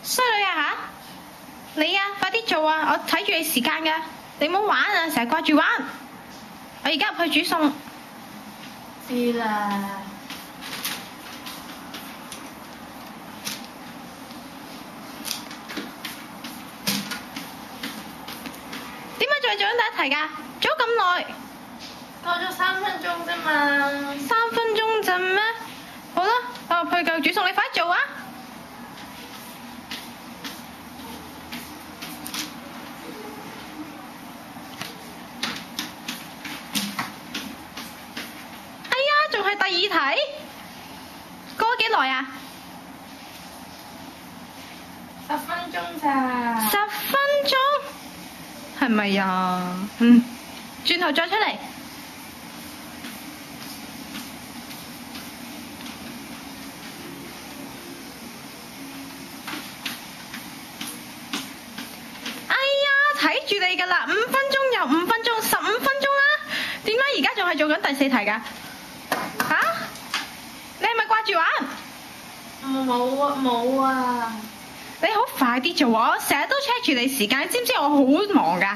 衰女啊吓！你啊，快啲做啊！我睇住你時間㗎，你唔好玩啊！成日掛住玩。我而家入去煮餸。知啦。點解仲係做緊第一題㗎？做咗咁耐。夠咗3分鐘啫嘛。3分鐘咋咩？好啦，我入去繼續煮餸，你快啲做啊！哎呀，仲係第二題，過咗幾耐啊10分鐘咋。？10分鐘，係咪啊？轉頭再出嚟。睇住你㗎啦，5分鐘又5分鐘，15分鐘啦。點解而家仲係做緊第4題㗎？嚇？你係咪掛住玩？冇啊。你好快啲做啊！我成日都 check 住你時間，你知唔知我好忙㗎？